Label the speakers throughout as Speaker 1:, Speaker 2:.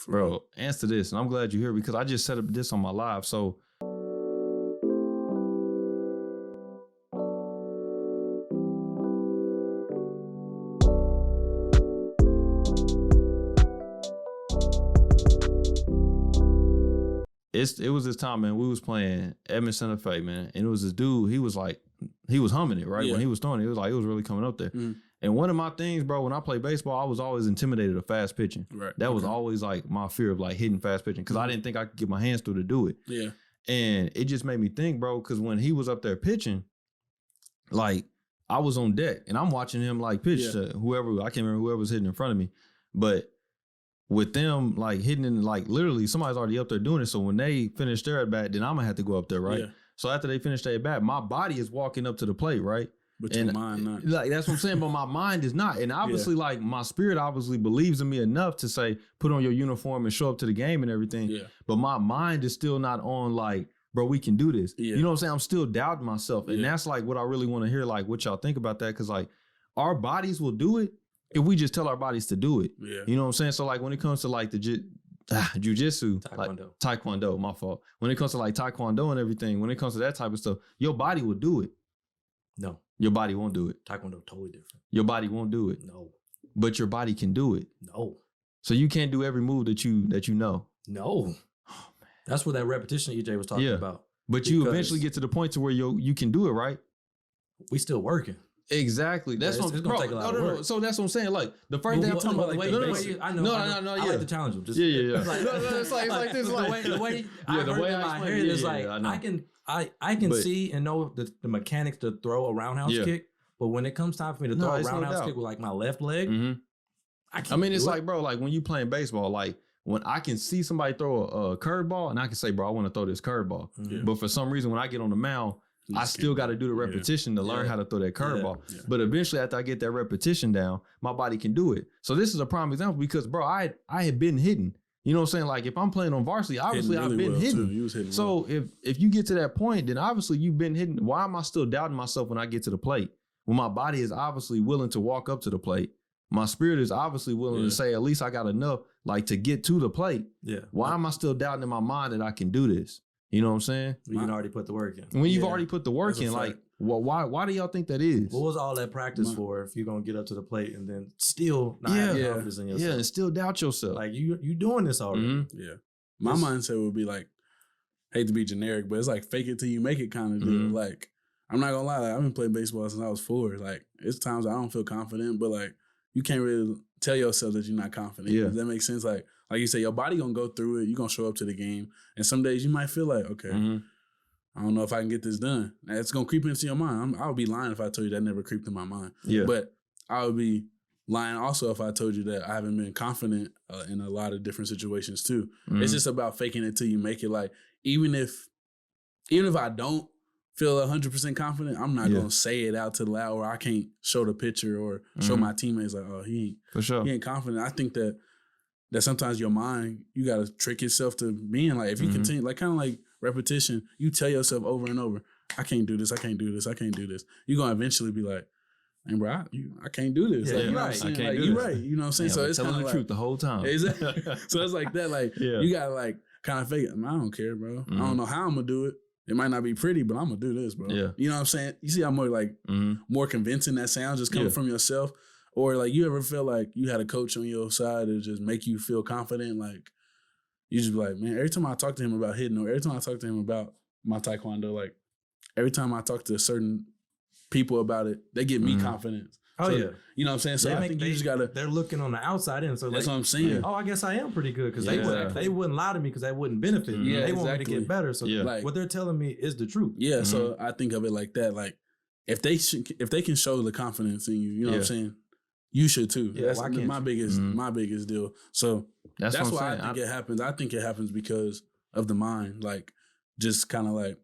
Speaker 1: Bro, answer this, and I'm glad you're here because I just set up this on my live. So it was this time, man, we was playing Edmond Santa Fe, man, and it was this dude, he was humming it, right? When he was throwing it, it was really coming up there. And one of my things, bro, when I play baseball, I was always intimidated of fast pitching. Right. That was always like my fear of like hitting fast pitching because I didn't think I could get my hands through to do it. Yeah. And it just made me think, bro, because when he was up there pitching, like I was on deck and I'm watching him like pitch to whoever, I can't remember whoever was hitting in front of me, but with them like hitting in like literally somebody's already up there doing it. So when they finish their at bat, then I'm gonna have to go up there, right? Yeah. So after they finish their at bat, my body is walking up to the plate, right? But your mind not. Like that's what I'm saying, but my mind is not. And obviously, like my spirit obviously believes in me enough to say, put on your uniform and show up to the game and everything. Yeah. But my mind is still not on like, bro, we can do this. Yeah. You know what I'm saying? I'm still doubting myself. And that's like what I really want to hear, like what y'all think about that. Cause like our bodies will do it if we just tell our bodies to do it. Yeah. You know what I'm saying? So like when it comes to like the jujitsu, taekwondo, my fault. When it comes to like taekwondo and everything, when it comes to that type of stuff, your body will do it.
Speaker 2: No.
Speaker 1: Your body won't do it.
Speaker 2: Taekwondo totally different.
Speaker 1: Your body won't do it.
Speaker 2: No.
Speaker 1: But your body can do it.
Speaker 2: No.
Speaker 1: So you can't do every move that you know.
Speaker 2: No. Oh, man. That's what that repetition EJ was talking about.
Speaker 1: But you eventually get to the point to where you can do it, right?
Speaker 2: We still working.
Speaker 1: Exactly. That's what. It's gonna take a lot of work. So that's what I'm saying. Like the first thing I'm talking about, like
Speaker 2: I like to challenge him. Just,
Speaker 1: It's like this.
Speaker 2: The way I heard in my head is like I can see and know the mechanics to throw a roundhouse kick, but when it comes time for me to throw a roundhouse kick with like my left leg, I can't.
Speaker 1: I mean, it's like, bro, like when you playing baseball, like when I can see somebody throw a curveball and I can say, bro, I want to throw this curveball, but for some reason when I get on the mound, I still got to do the repetition to learn how to throw that curveball. Yeah. But eventually, after I get that repetition down, my body can do it. So this is a prime example because, bro, I had been hitting. You know what I'm saying? Like if I'm playing on varsity, obviously I've been hitting. So if you get to that point, then obviously you've been hitting. Why am I still doubting myself when I get to the plate? When my body is obviously willing to walk up to the plate. My spirit is obviously willing to say, at least I got enough like to get to the plate. Yeah. Why am I still doubting in my mind that I can do this? You know what I'm saying?
Speaker 2: You can already put the work in.
Speaker 1: When you've already put the work in, like, why do y'all think that is?
Speaker 2: What was all that practice for if you're going to get up to the plate and then still not have confidence in yourself?
Speaker 1: Yeah, and still doubt yourself.
Speaker 2: Like, you doing this already.
Speaker 3: Yeah. My mindset would be like, hate to be generic, but it's like fake it till you make it kind of deal. Like, I'm not going to lie, like, I've been playing baseball since I was 4. Like, it's times I don't feel confident, but like, you can't really tell yourself that you're not confident. Yeah. Does that make sense? Like you say, your body gonna go through it. You're gonna show up to the game. And some days you might feel like, okay, I don't know if I can get this done. And it's gonna creep into your mind. I would be lying if I told you that never creeped in my mind. Yeah. But I would be lying also if I told you that I haven't been confident in a lot of different situations too. It's just about faking it till you make it. Like, even if I don't feel 100% confident, I'm not gonna say it out to the loud, or I can't show the picture or show my teammates like, oh, he ain't confident. I think that sometimes your mind, you gotta trick yourself to being like, if you continue, like kind of like repetition, you tell yourself over and over, I can't do this, I can't do this, I can't do this. You're gonna eventually be like, hey, bro, I can't do this.
Speaker 1: Yeah,
Speaker 3: like,
Speaker 1: you're right. I can't do
Speaker 3: you're
Speaker 1: this.
Speaker 3: Right. You know what I'm saying? So it's
Speaker 1: telling
Speaker 3: kind
Speaker 1: the
Speaker 3: of
Speaker 1: truth the whole time.
Speaker 3: Exactly. So it's like that. Like you gotta like kind of fake it. I don't care, bro. I don't know how I'm gonna do it. It might not be pretty, but I'm gonna do this, bro. Yeah. You know what I'm saying? You see how more like more convincing that sounds just coming from yourself? Or like you ever feel like you had a coach on your side to just make you feel confident? Like you just be like, man, every time I talk to him about hitting, or every time I talk to him about my taekwondo, like every time I talk to certain people about it, they give me confidence.
Speaker 2: Oh,
Speaker 3: so,
Speaker 2: yeah.
Speaker 3: You know what I'm saying? So I think you just gotta.
Speaker 2: They're looking on the outside in. So
Speaker 3: that's what I'm saying.
Speaker 2: Oh, I guess I am pretty good because they wouldn't lie to me because that wouldn't benefit me. They want me to get better. So like, what they're telling me is the truth.
Speaker 3: Yeah. So I think of it like that. Like if they can show the confidence in you, you know what I'm saying? You should too. Yeah, that's my biggest deal. So that's why I think it happens. I think it happens because of the mind. Like just kind of like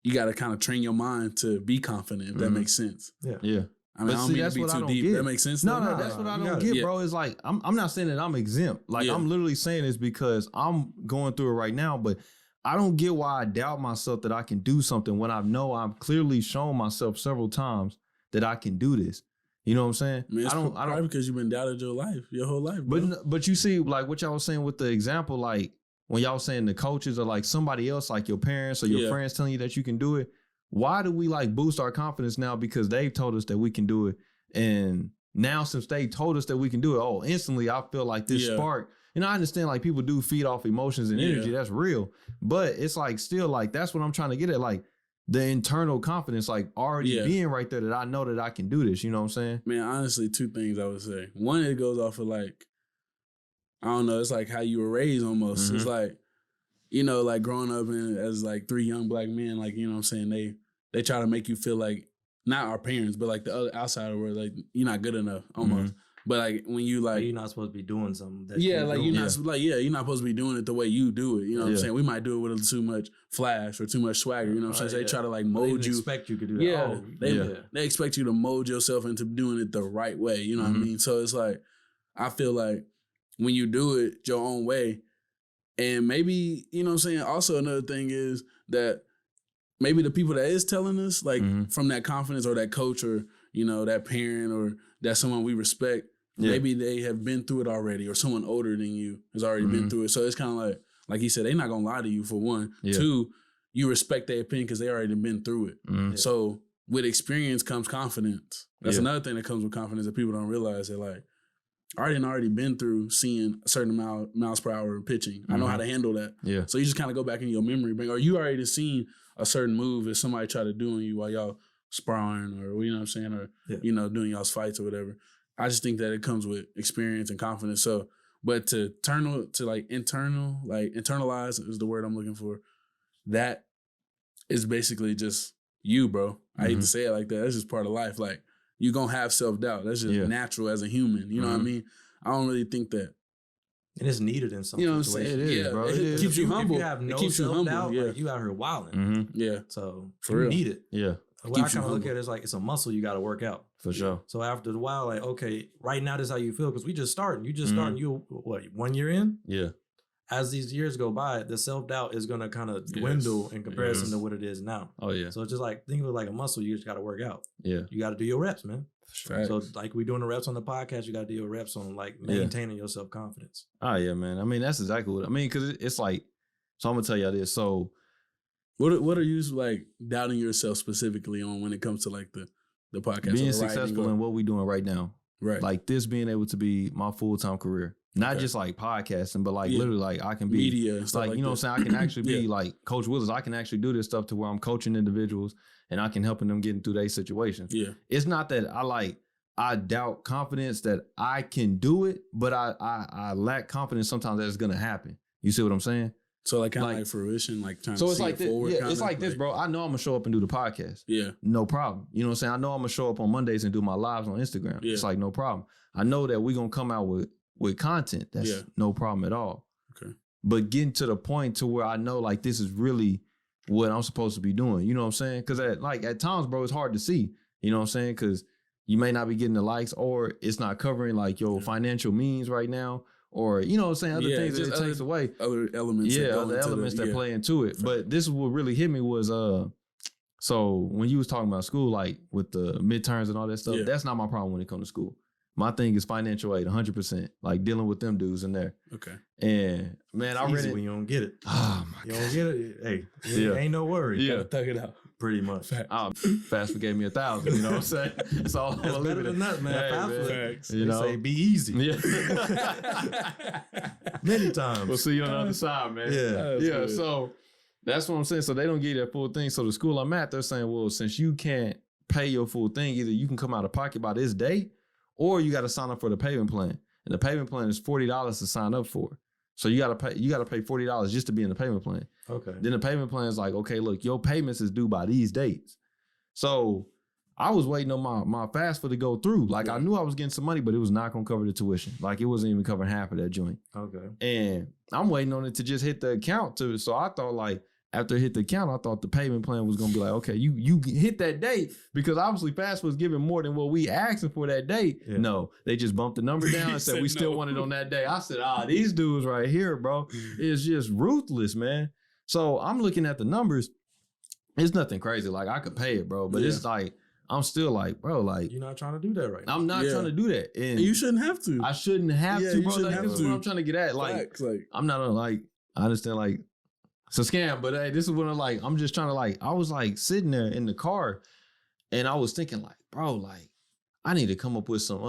Speaker 3: you got to kind of train your mind to be confident. If that makes sense.
Speaker 1: Yeah. Yeah.
Speaker 3: I mean, I don't mean to be too deep. Get. That makes sense.
Speaker 1: No, that's what I don't get, bro. It's like I'm not saying that I'm exempt. Like I'm literally saying this because I'm going through it right now. But I don't get why I doubt myself that I can do something when I know I've clearly shown myself several times that I can do this. You know what I'm saying?
Speaker 3: Man, I don't because you've been doubted your whole life. Bro.
Speaker 1: But you see, like what y'all was saying with the example, like when y'all was saying the coaches or like somebody else, like your parents or your friends telling you that you can do it. Why do we like boost our confidence now? Because they've told us that we can do it. And now since they told us that we can do it, instantly I feel like this spark. And I understand like people do feed off emotions and energy. That's real. But it's like still like that's what I'm trying to get at. Like the internal confidence, like already being right there that I know that I can do this. You know what I'm saying?
Speaker 3: Man, honestly, two things I would say. One, it goes off of like, I don't know, it's like how you were raised almost. Mm-hmm. It's like, you know, like growing up as like 3 young black men, like, you know what I'm saying? They try to make you feel like, not our parents, but like the other outsider world, like you're not good enough almost. Mm-hmm. But like when you like,
Speaker 2: you're not supposed to be doing something.
Speaker 3: You're not you're not supposed to be doing it the way you do it. You know what I'm saying? We might do it with too much flash or too much swagger. You know what I'm saying? So they try to like mold you.
Speaker 2: They expect you to do that.
Speaker 3: Yeah, they expect you to mold yourself into doing it the right way. You know what I mean? So it's like I feel like when you do it your own way, and maybe you know what I'm saying. Also another thing is that maybe the people that is telling us like from that confidence or that coach or you know that parent or that someone we respect. Yeah. Maybe they have been through it already or someone older than you has already been through it. So it's kind of like he said, they're not going to lie to you for one. Yeah. 2, you respect their opinion because they already been through it. Mm-hmm. So with experience comes confidence. That's another thing that comes with confidence that people don't realize that like, I already been through seeing a certain miles per hour pitching. Mm-hmm. I know how to handle that. Yeah. So you just kind of go back in your memory bank or you already seen a certain move that somebody tried to do on you while y'all sparring or, you know what I'm saying? Or, you know, doing y'all's fights or whatever. I just think that it comes with experience and confidence. So, but to internalize is the word I'm looking for. That is basically just you, bro. I hate to say it like that. That's just part of life. Like you're going to have self-doubt. That's just natural as a human. You know what I mean? I don't really think that.
Speaker 2: And it's needed in some
Speaker 3: situations. You know what I'm saying?
Speaker 1: It is, bro.
Speaker 3: It keeps you humble.
Speaker 2: If you have no self-doubt, like you out here wilding.
Speaker 3: Yeah.
Speaker 2: So
Speaker 3: for real.
Speaker 2: Need it.
Speaker 1: Yeah.
Speaker 2: What I kind of look at it is like it's a muscle you got to work out.
Speaker 1: For sure.
Speaker 2: So after a while, like, okay, right now this is how you feel because we just starting. You just starting. You what? 1 year in?
Speaker 1: Yeah.
Speaker 2: As these years go by, the self-doubt is going to kind of dwindle in comparison to what it is now.
Speaker 1: Oh, yeah.
Speaker 2: So it's just like, think of it like a muscle you just got to work out.
Speaker 1: Yeah.
Speaker 2: You got to do your reps, man.
Speaker 3: Right.
Speaker 2: So like we doing the reps on the podcast, you got to do your reps on like maintaining your self-confidence.
Speaker 1: Oh, yeah, man. I mean, that's exactly what I mean because it's like, so I'm going to tell y'all this. So
Speaker 3: what are you like doubting yourself specifically on when it comes to like the podcast?
Speaker 1: Being successful in what we're doing right now.
Speaker 3: Right.
Speaker 1: Like this being able to be my full-time career. Not just like podcasting, but like literally like I can be
Speaker 3: media and stuff
Speaker 1: like you know what I'm saying? I can actually be like Coach Williz. I can actually do this stuff to where I'm coaching individuals and I can helping them getting through their situations.
Speaker 3: Yeah.
Speaker 1: It's not that I doubt confidence that I can do it, but I lack confidence sometimes that it's gonna happen. You see what I'm saying?
Speaker 3: So like kind of like fruition, like trying
Speaker 1: so
Speaker 3: to
Speaker 1: it's
Speaker 3: see
Speaker 1: like
Speaker 3: it forward.
Speaker 1: Yeah, it's like this, bro. I know I'm gonna show up and do the podcast.
Speaker 3: Yeah.
Speaker 1: No problem. You know what I'm saying? I know I'm gonna show up on Mondays and do my lives on Instagram. Yeah. It's like no problem. I know that we're gonna come out with content. That's no problem at all.
Speaker 3: Okay.
Speaker 1: But getting to the point to where I know like this is really what I'm supposed to be doing. You know what I'm saying? Because at times, bro, it's hard to see. You know what I'm saying? Because you may not be getting the likes or it's not covering like your financial means right now. Or, you know what I'm saying, other things that it takes away.
Speaker 3: Other elements.
Speaker 1: Yeah, other elements that play into it. But this is what really hit me was, so when you was talking about school, like with the midterms and all that stuff, that's not my problem when it comes to school. My thing is financial aid, 100%. Like dealing with them dudes in there.
Speaker 3: Okay.
Speaker 1: And man, I read it.
Speaker 2: When you don't get it.
Speaker 1: Oh my God.
Speaker 2: You don't get it. Hey, ain't no worry.
Speaker 1: Yeah.
Speaker 3: Thug it out.
Speaker 2: Pretty much.
Speaker 1: Fast gave me 1,000. You know what I'm saying? It's all
Speaker 2: That's better than that, man.
Speaker 1: Hey,
Speaker 2: Facts. You know, say be easy.
Speaker 1: Yeah.
Speaker 2: Many times.
Speaker 1: We'll see you on the other side, man.
Speaker 2: Yeah.
Speaker 1: Good. So that's what I'm saying. So they don't give you that full thing. So the school I'm at, they're saying, well, since you can't pay your full thing, either you can come out of pocket by this day, or you got to sign up for the payment plan. And the payment plan is $40 to sign up for. So you gotta pay $40 just to be in the payment plan.
Speaker 2: Okay.
Speaker 1: Then the payment plan is like, okay, look, your payments is due by these dates. So I was waiting on my FAFSA to go through. Like I knew I was getting some money, but it was not gonna cover the tuition. Like it wasn't even covering half of that joint.
Speaker 2: Okay.
Speaker 1: And I'm waiting on it to just hit the account too. So I thought like after it hit the account, I thought the payment plan was gonna be like, okay, you hit that date because obviously FAFSA was giving more than what we asking for that date. Yeah. No, they just bumped the number down and said we still want it on that day. I said, these dudes right here, bro, is just ruthless, man. So I'm looking at the numbers. It's nothing crazy. Like I could pay it, bro, but it's like I'm still like, bro, like
Speaker 2: you're not trying to do that right now.
Speaker 1: I'm not trying to do that. And
Speaker 3: you shouldn't have to.
Speaker 1: I shouldn't have to, bro.
Speaker 3: Like,
Speaker 1: this is what I'm trying to get at. Like, I'm not like, I understand, like, it's a scam, but hey, this is what I'm just trying to like, I was like sitting there in the car and I was thinking like, bro, like, I need to come up with some,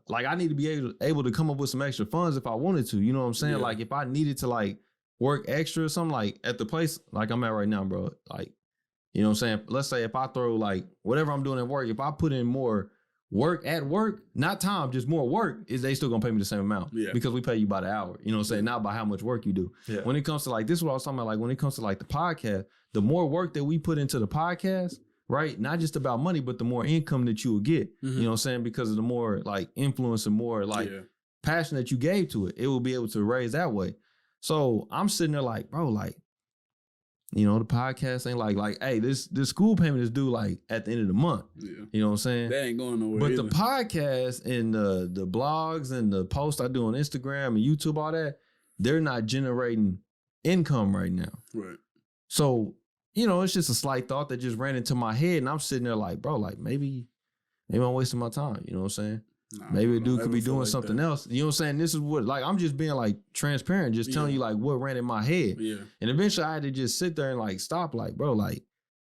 Speaker 1: like, I need to be able to come up with some extra funds if I wanted to, you know what I'm saying? Yeah. Like, if I needed to like work extra or something, like at the place like I'm at right now, bro, like, you know what I'm saying? Let's say if I throw like whatever I'm doing at work, if I put in more work at work, not time, just more work, is they still gonna pay me the same amount. Yeah. Because we pay you by the hour. You know what I'm saying? Not by how much work you do. Yeah. When it comes to like, this is what I was talking about, like when it comes to like the podcast, the more work that we put into the podcast, right? Not just about money, but the more income that you will get. Mm-hmm. You know what I'm saying? Because of the more like influence and more like passion that you gave to it, it will be able to raise that way. So I'm sitting there like, bro, like, you know, the podcast ain't like, hey, this school payment is due like at the end of the month. Yeah. You know what I'm saying?
Speaker 3: That ain't going nowhere.
Speaker 1: But either. The podcast and the blogs and the posts I do on Instagram and YouTube, all that, they're not generating income right now. Right. So, you know, it's just a slight thought that just ran into my head, and I'm sitting there like, bro, like maybe I'm wasting my time. You know what I'm saying? Nah, maybe a dude could be doing like something else. You know what I'm saying? This is what, like, I'm just being like transparent, just telling you like what ran in my head. Yeah. And eventually I had to just sit there and like stop, like, bro, like,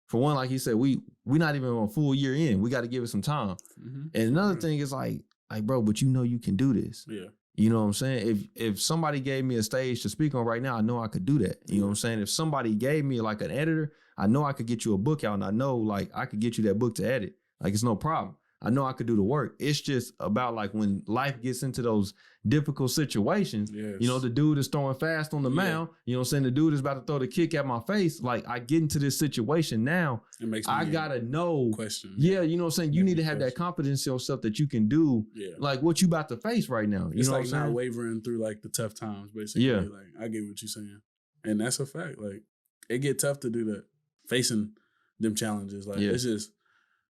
Speaker 1: for one, like he said, we not even a full year in. We got to give it some time. Mm-hmm. And another thing is like, bro, but you know you can do this. Yeah. You know what I'm saying? If somebody gave me a stage to speak on right now, I know I could do that. You know what I'm saying? If somebody gave me like an editor, I know I could get you a book out, and I know like I could get you that book to edit. Like, it's no problem. I know I could do the work. It's just about like when life gets into those difficult situations, you know, the dude is throwing fast on the mound, you know what I'm saying? The dude is about to throw the kick at my face. Like, I get into this situation now. It makes me gotta know. Question. Yeah, you know what I'm saying? You need to have that confidence in yourself that you can do like what you about to face right now. You know
Speaker 3: like
Speaker 1: what I'm saying?
Speaker 3: Not wavering through like the tough times, basically. Yeah. Like, I get what you're saying. And that's a fact. Like, it get tough to do that, facing them challenges. Like, it's just,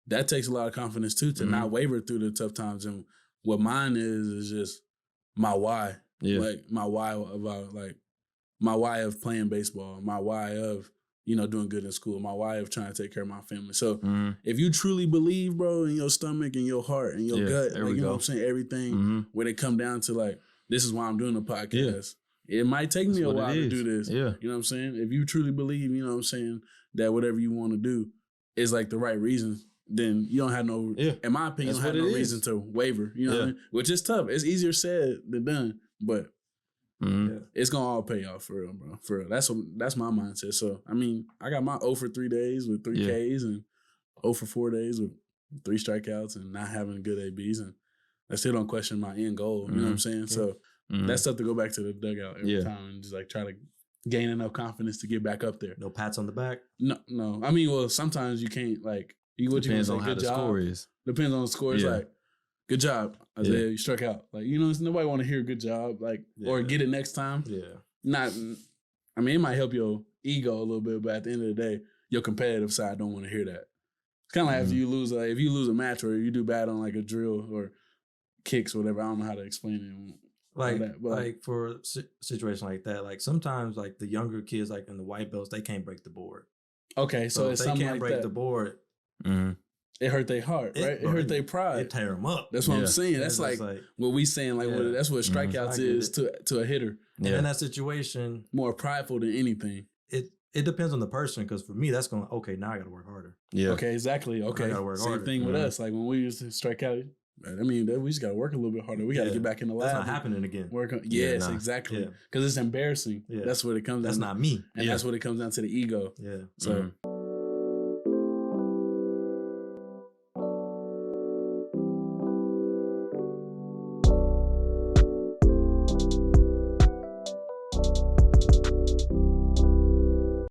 Speaker 3: that takes a lot of confidence too, to not waver through the tough times. And what mine is just my why. Yeah. Like my why about like my why of playing baseball, my why of, you know, doing good in school, my why of trying to take care of my family. So if you truly believe, bro, in your stomach and your heart and your gut, like, you know what I'm saying, everything, when it come down to like, this is why I'm doing the podcast. Yeah. It might take me a while to do this. Yeah. You know what I'm saying? If you truly believe, you know what I'm saying, that whatever you want to do is like the right reasons, then you don't have no, in my opinion, you don't have no reason to waver. You know what I mean? Which is tough. It's easier said than done, but it's gonna all pay off for real, bro. For real. That's my mindset. So I mean, I got my 0 for 3 days with 3 Ks and 0 for 4 days with 3 strikeouts and not having good ABs, and I still don't question my end goal. You know what I'm saying? So that's stuff to go back to the dugout every time and just like try to gain enough confidence to get back up there.
Speaker 2: No pats on the back.
Speaker 3: No. I mean, well, sometimes you can't like.
Speaker 1: Depends on how the score is.
Speaker 3: Depends on the score. It's like, good job, Isaiah. You struck out. Like, you know, nobody want to hear good job, like, or get it next time. Yeah. I mean, it might help your ego a little bit, but at the end of the day, your competitive side don't want to hear that. It's kind of like after you lose, like, if you lose a match or you do bad on like a drill or kicks or whatever. I don't know how to explain it.
Speaker 2: Like for a situation like that, like sometimes like the younger kids, like in the white belts, they can't break the board.
Speaker 3: Okay, so
Speaker 2: if they can't break the board.
Speaker 3: It hurt their heart, right? It hurt their pride.
Speaker 2: It tear them up.
Speaker 3: That's what I'm saying. That's like what we saying. Like that's what strikeouts is to a hitter.
Speaker 2: And in that situation,
Speaker 3: more prideful than anything.
Speaker 2: It depends on the person. Because for me, that's going. Okay, now I got to work harder.
Speaker 3: Yeah. Okay. Exactly. Okay. I got to work harder. Same thing with us. Like when we used to strike out. I mean, we just got to work a little bit harder. We got to get back in the lab.
Speaker 2: That's not happening again.
Speaker 3: Yes, exactly. Because it's embarrassing. Yeah. That's what it comes down to.
Speaker 2: That's not me.
Speaker 3: And that's what it comes down to, the ego.
Speaker 2: Yeah.
Speaker 3: So.